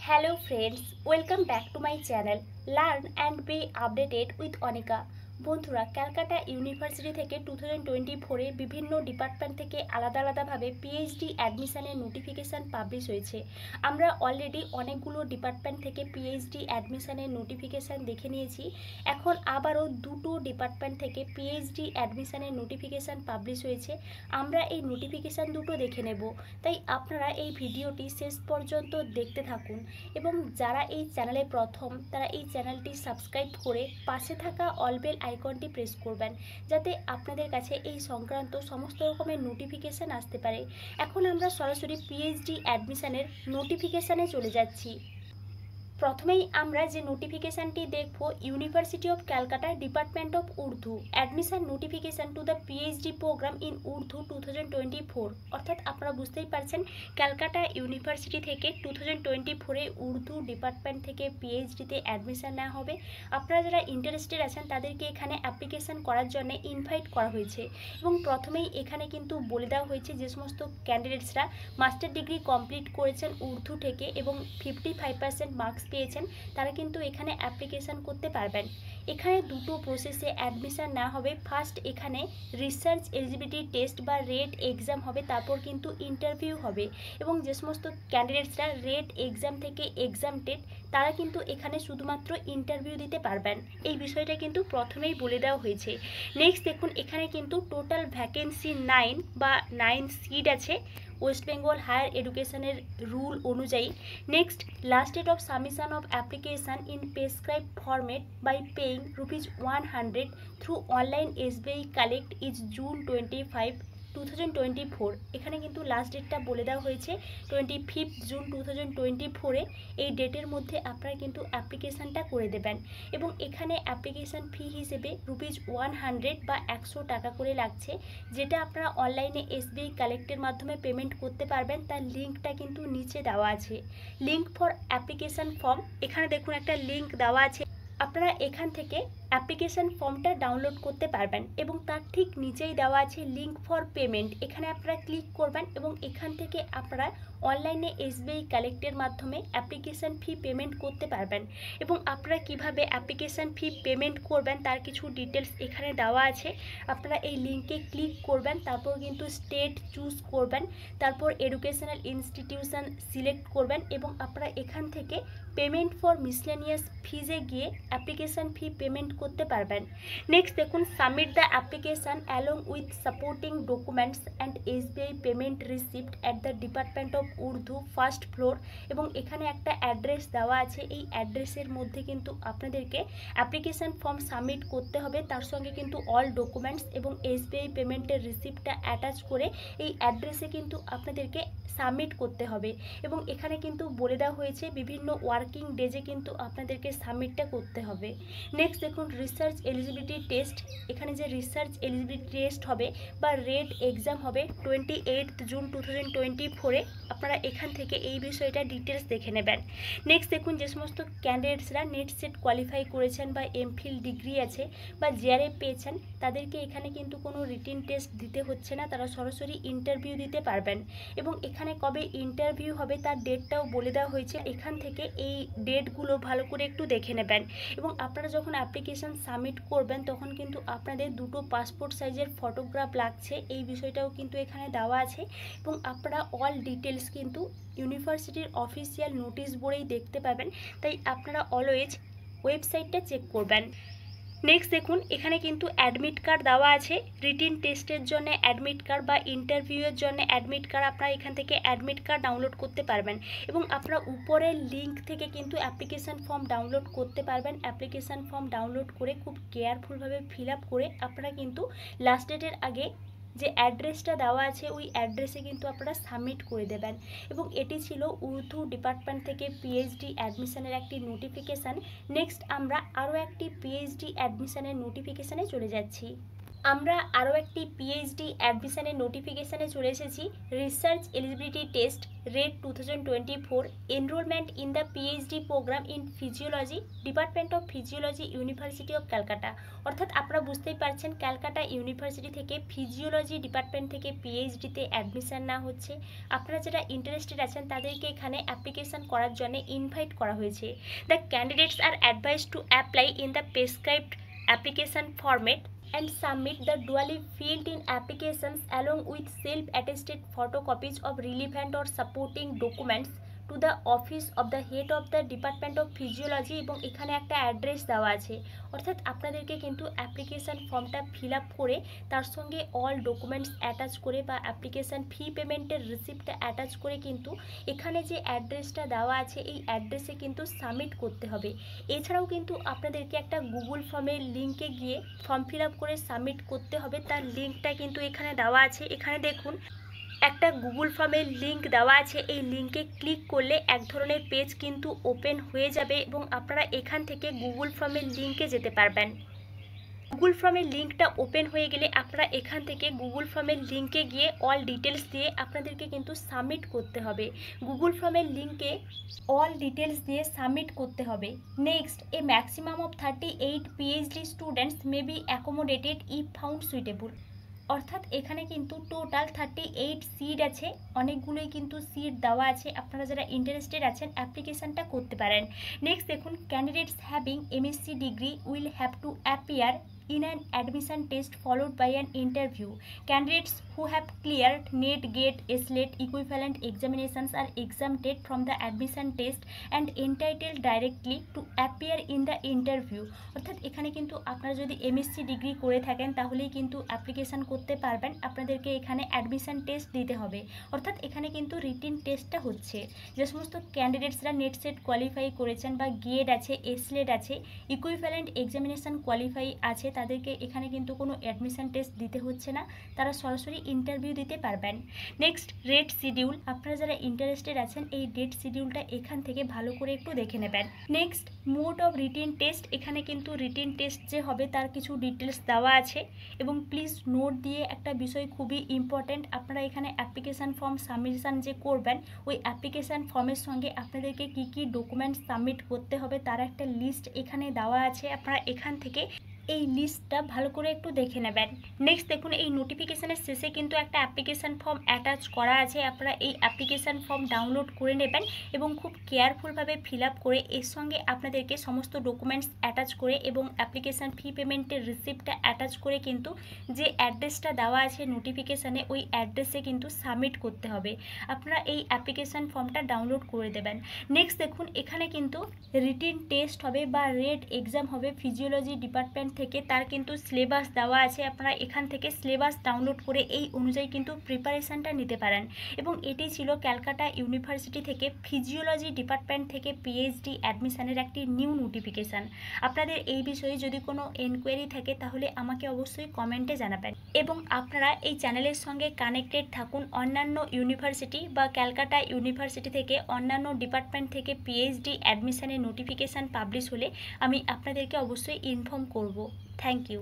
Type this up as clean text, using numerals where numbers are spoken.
Hello friends, welcome back to my channel Learn and be updated with Anika। বন্ধুরা, Calcutta university থেকে 2024-এ বিভিন্ন department থেকে আলাদা আলাদাভাবে পিএইচডি অ্যাডমিশনের নোটিফিকেশান পাবলিশ হয়েছে। আমরা অলরেডি অনেকগুলো ডিপার্টমেন্ট থেকে পিএইচডি অ্যাডমিশনের নোটিফিকেশান দেখে নিয়েছি। এখন আবারও দুটো ডিপার্টমেন্ট থেকে পিএইচডি অ্যাডমিশনের নোটিফিকেশান পাবলিশ হয়েছে। আমরা এই নোটিফিকেশান দুটো দেখে নেব, তাই আপনারা এই ভিডিওটি শেষ পর্যন্ত দেখতে থাকুন এবং যারা এই চ্যানেলে প্রথম তারা এই চ্যানেলটি সাবস্ক্রাইব করে পাশে থাকা অল বেল আইকনটি প্রেস করবেন, যাতে আপনাদের কাছে এই সংক্রান্ত সমস্ত রকমের নোটিফিকেশান আসতে পারে। এখন আমরা সরাসরি পিএইচডি অ্যাডমিশনের নোটিফিকেশানে চলে যাচ্ছি। প্রথমেই আমরা যে নোটিফিকেশানটি দেখব, university of Calcutta department of Urdu admission notification to the PhD programme in Urdu 2024। অর্থাৎ আপনারা বুঝতেই পারছেন, ক্যালকাটা ইউনিভার্সিটি থেকে 2024-এ উর্দু ডিপার্টমেন্ট থেকে পিএইচডিতে অ্যাডমিশান নেওয়া হবে। আপনারা যারা ইন্টারেস্টেড আছেন তাদেরকে এখানে অ্যাপ্লিকেশান করার জন্য ইনভাইট করা হয়েছে এবং প্রথমেই এখানে কিন্তু বলে দেওয়া হয়েছে যে সমস্ত ক্যান্ডিডেটসরা মাস্টার ডিগ্রি কমপ্লিট করেছেন উর্দু থেকে এবং 55% মার্কস পেয়েছেন, তারা কিন্তু এখানে অ্যাপ্লিকেশান করতে পারবেন। এখানে দুটো প্রসেসে অ্যাডমিশান নেওয়া হবে। ফার্স্ট এখানে রিসার্চ এলিজিবিলিটি টেস্ট বা রেট এক্সাম হবে, তারপর কিন্তু ইন্টারভিউ হবে এবং যে সমস্ত ক্যান্ডিডেটসরা রেট এক্সাম থেকে এক্সামটেড তারা কিন্তু এখানে শুধুমাত্র ইন্টারভিউ দিতে পারবেন। এই বিষয়টা কিন্তু প্রথমেই বলে দেওয়া হয়েছে। নেক্সট দেখুন, এখানে কিন্তু টোটাল ভ্যাকেন্সি 9 সিট আছে ওয়েস্ট বেঙ্গল হায়ার এডুকেশনের রুল অনুযায়ী। Next, last date of submission of application in prescribe format by paying ₹100 through online SBI collect is June 25, 2024। এখানে কিন্তু লাস্ট ডেটটা বলে দেওয়া হয়েছে 25 জুন 2024-এ। এই ডেটের মধ্যে আপনারা কিন্তু অ্যাপ্লিকেশানটা করে দেবেন এবং এখানে অ্যাপ্লিকেশান ফি হিসেবে ₹100 বা 100 টাকা করে লাগছে, যেটা আপনারা অনলাইনে এসবিআই কালেক্টের মাধ্যমে পেমেন্ট করতে পারবেন। তার লিঙ্কটা কিন্তু নিচে দেওয়া আছে, লিঙ্ক ফর অ্যাপ্লিকেশান ফর্ম। এখানে দেখুন একটা লিঙ্ক দেওয়া আছে, আপনারা এখান থেকে অ্যাপ্লিকেশান ফর্মটা ডাউনলোড করতে পারবেন এবং তার ঠিক নিচেই দেওয়া আছে লিঙ্ক ফর পেমেন্ট। এখানে আপনারা ক্লিক করবেন এবং এখান থেকে আপনারা অনলাইনে এসবিআই কালেক্টের মাধ্যমে অ্যাপ্লিকেশান ফি পেমেন্ট করতে পারবেন এবং আপনারা কিভাবে অ্যাপ্লিকেশান ফি পেমেন্ট করবেন তার কিছু ডিটেলস এখানে দেওয়া আছে। আপনারা এই লিঙ্কে ক্লিক করবেন, তারপর কিন্তু স্টেট চুজ করবেন, তারপর এডুকেশনাল ইনস্টিটিউশন সিলেক্ট করবেন এবং আপনারা এখান থেকে পেমেন্ট ফর মিসলেনিয়াস ফিজে গিয়ে অ্যাপ্লিকেশান ফি পেমেন্ট করতে পারবেন। নেক্সট দেখুন, submit the application along with supporting documents and SBI payment receipt at the department of Urdu first floor. এবং এখানে একটা অ্যাড্রেস দেওয়া আছে, এই অ্যাড্রেসের মধ্যে কিন্তু আপনাদেরকে অ্যাপ্লিকেশান ফর্ম সাবমিট করতে হবে, তার সঙ্গে কিন্তু অল ডকুমেন্টস এবং এসবিআই পেমেন্টের রিসিপ্টটা অ্যাটাচ করে এই অ্যাড্রেসে কিন্তু আপনাদেরকে সাবমিট করতে হবে এবং এখানে কিন্তু বলে দেওয়া হয়েছে বিভিন্ন ওয়ার্কিং ডেজে কিন্তু আপনাদেরকে সাবমিটটা করতে হবে। নেক্সট দেখুন, রিসার্চ এলিজিবিলিটি টেস্ট। এখানে যে রিসার্চ এলিজিবিলিটি টেস্ট হবে বা রেট এক্সাম হবে 28 জুন 2024-এ। আপনারা এখান থেকে এই বিষয়টা ডিটেলস দেখে নেবেন। নেক্সট দেখুন, যে সমস্ত ক্যান্ডিডেটসরা নেট সেট কোয়ালিফাই করেছেন বা এমফিল ডিগ্রি আছে বা জিআরএফ পেয়েছেন, তাদেরকে এখানে কিন্তু কোনো রিটিন টেস্ট দিতে হচ্ছে না, তারা সরাসরি ইন্টারভিউ দিতে পারবেন এবং এখানে কবে ইন্টারভিউ হবে তার ডেটটাও বলে দেওয়া হয়েছে। এখান থেকে এই ডেটগুলো ভালো করে একটু দেখে নেবেন এবং আপনারা যখন অ্যাপ্লিকেশান সাবমিট করবেন তখন কিন্তু আপনাদের দুটো পাসপোর্ট সাইজের ফটোগ্রাফ লাগছে, এই বিষয়টাও কিন্তু এখানে দেওয়া আছে এবং আপনারা অল ডিটেলস কিন্তু ইউনিভার্সিটির অফিসিয়াল নোটিশ বোর্ডেই দেখতে পাবেন, তাই আপনারা অলওয়েজ ওয়েবসাইটটা চেক করবেন। নেক্সট দেখুন, এখানে কিন্তু অ্যাডমিট কার্ড দেওয়া আছে, রিটিন টেস্টের জন্য অ্যাডমিট কার্ড বা ইন্টারভিউয়ের জন্য অ্যাডমিট কার্ড। আপনারা এখান থেকে অ্যাডমিট কার্ড ডাউনলোড করতে পারবেন এবং আপনারা উপরের লিঙ্ক থেকে কিন্তু অ্যাপ্লিকেশান ফর্ম ডাউনলোড করতে পারবেন। অ্যাপ্লিকেশান ফর্ম ডাউনলোড করে খুব কেয়ারফুলভাবে ফিল আপ করে আপনারা কিন্তু লাস্ট ডেটের আগে যে অ্যাড্রেসটা দেওয়া আছে ওই অ্যাড্রেসে কিন্তু আপনারা সাবমিট করে দেবেন। এবং এটি ছিল উর্দু ডিপার্টমেন্ট থেকে পিএইচডি অ্যাডমিশনের একটি নোটিফিকেশান। নেক্সট আমরা আরও একটি পিএইচডি অ্যাডমিশনের নোটিফিকেশানে চলে যাচ্ছি। আমরা আরও একটি পিএইচডি অ্যাডমিশনের নোটিফিকেশানে চলে এসেছি। Research eligibility test RET 2024 enrolment in the PhD programme in physiology department of physiology university of Calcutta. অর্থাৎ আপনারা বুঝতেই পারছেন ক্যালকাটা ইউনিভার্সিটি থেকে ফিজিওলজি ডিপার্টমেন্ট থেকে পিএইচডিতে অ্যাডমিশন না হচ্ছে। আপনারা যারা ইন্টারেস্টেড আছেন তাদেরকে এখানে অ্যাপ্লিকেশন করার জন্য ইনভাইট করা হয়েছে। The candidates are advice to apply in the prescribed application format and submit the duly filled in applications along with self-attested photocopies of relevant or supporting documents to the office of the head of the department of physiology এবং এখানে একটা address দেওয়া আছে। অর্থাৎ আপনাদেরকে কিন্তু application ফর্মটা fill up করে তার সঙ্গে অল ডকুমেন্টস অ্যাটাচ করে বা অ্যাপ্লিকেশান ফি পেমেন্টের রিসিপ্টটা অ্যাটাচ করে কিন্তু এখানে যে অ্যাড্রেসটা দেওয়া আছে এই অ্যাড্রেসে কিন্তু সাবমিট করতে হবে। এছাড়াও কিন্তু আপনাদেরকে একটা গুগল ফর্মের লিঙ্কে গিয়ে ফর্ম ফিল আপ করে সাবমিট করতে হবে। তার লিঙ্কটা কিন্তু এখানে দেওয়া আছে। এখানে দেখুন একটা গুগল ফর্মের লিঙ্ক দেওয়া আছে। এই লিঙ্কে ক্লিক করলে এক ধরনের পেজ কিন্তু ওপেন হয়ে যাবে এবং আপনারা এখান থেকে গুগল ফর্মের লিঙ্কে যেতে পারবেন। গুগল ফর্মের লিঙ্কটা ওপেন হয়ে গেলে আপনারা এখান থেকে গুগল ফর্মের লিঙ্কে গিয়ে অল ডিটেলস দিয়ে আপনাদেরকে কিন্তু সাবমিট করতে হবে। গুগল ফর্মের লিঙ্কে অল ডিটেলস দিয়ে সাবমিট করতে হবে। Next, A maximum of 38 PhD students may be accommodated if found suitable. অর্থাৎ এখানে কিন্তু টোটাল 38 সিট আছে, অনেকগুলোই কিন্তু সিট দেওয়া আছে। আপনারা যারা ইন্টারেস্টেড আছেন অ্যাপ্লিকেশানটা করতে পারেন। নেক্সট দেখুন, candidates having MSc degree will have to appear in an admission test followed by an interview. Candidates who have cleared NET, GATE, SLAT equivalent examinations are exempted from the admission test and entitled directly to appear in the interview. অর্থাৎ এখানে কিন্তু আপনারা যদি MSc degree করে থাকেন তাহলেই কিন্তু application করতে পারবেন। আপনাদেরকে এখানে অ্যাডমিশন টেস্ট দিতে হবে। অর্থাৎ এখানে কিন্তু রিটিন টেস্টটা হচ্ছে। যে সমস্ত ক্যান্ডিডেটসরা নেট সেট কোয়ালিফাই করেছেন বা গেট আছে, SLAT আছে, ইকুইভ্যালেন্ট এক্সামিনেশান কোয়ালিফাই আছে, তাদেরকে এখানে কিন্তু কোনো অ্যাডমিশন টেস্ট দিতে হচ্ছে না, তারা সরাসরি ইন্টারভিউ দিতে পারবেন। Next, rate schedule. আপনারা যারা ইন্টারেস্টেড আছেন এই ডেট শিডিউলটা এখান থেকে ভালো করে একটু দেখে নেবেন। Next, mode of written test. এখানে কিন্তু রিটিন টেস্ট যে হবে তার কিছু ডিটেলস দেওয়া আছে এবং প্লিজ নোট দিয়ে একটা বিষয় খুবই ইম্পর্ট্যান্ট। আপনারা এখানে অ্যাপ্লিকেশান ফর্ম সাবমিশন যে করবেন ওই অ্যাপ্লিকেশান ফর্মের সঙ্গে আপনাদেরকে কী কী ডকুমেন্টস সাবমিট করতে হবে তার একটা লিস্ট এখানে দেওয়া আছে। আপনারা এখান থেকে এই লিস্টটা ভালো করে একটু দেখে নেবেন। নেক্সট দেখুন, এই নোটিফিকেশানের শেষে কিন্তু একটা অ্যাপ্লিকেশান ফর্ম অ্যাটাচ করা আছে। আপনারা এই অ্যাপ্লিকেশান ফর্ম ডাউনলোড করে নেবেন এবং খুব কেয়ারফুলভাবে ফিল আপ করে এর সঙ্গে আপনাদেরকে সমস্ত ডকুমেন্টস অ্যাটাচ করে এবং অ্যাপ্লিকেশান ফি পেমেন্টের রিসিপ্টটা অ্যাটাচ করে কিন্তু যে অ্যাড্রেসটা দেওয়া আছে নোটিফিকেশানে ওই অ্যাড্রেসে কিন্তু সাবমিট করতে হবে। আপনারা এই অ্যাপ্লিকেশান ফর্মটা ডাউনলোড করে দেবেন। নেক্সট দেখুন, এখানে কিন্তু রিটিন টেস্ট হবে বা রেট এক্সাম হবে ফিজিওলজি ডিপার্টমেন্ট থেকে, তার কিন্তু সিলেবাস দেওয়া আছে। আপনারা এখান থেকে সিলেবাস ডাউনলোড করে এই অনুযায়ী কিন্তু প্রিপারেশানটা নিতে পারেন। এবং এটি ছিল ক্যালকাটা ইউনিভার্সিটি থেকে ফিজিওলজি ডিপার্টমেন্ট থেকে পিএইচডি অ্যাডমিশনের একটি নিউ নোটিফিকেশান। আপনাদের এই বিষয়ে যদি কোনো এনকোয়ারি থাকে তাহলে আমাকে অবশ্যই কমেন্টে জানাবেন এবং আপনারা এই চ্যানেলের সঙ্গে কানেক্টেড থাকুন। অন্যান্য ইউনিভার্সিটি বা ক্যালকাটা ইউনিভার্সিটি থেকে অন্যান্য ডিপার্টমেন্ট থেকে পিএইচডি অ্যাডমিশনের নোটিফিকেশান পাবলিশ হলে আমি আপনাদেরকে অবশ্যই ইনফর্ম করব। Thank you.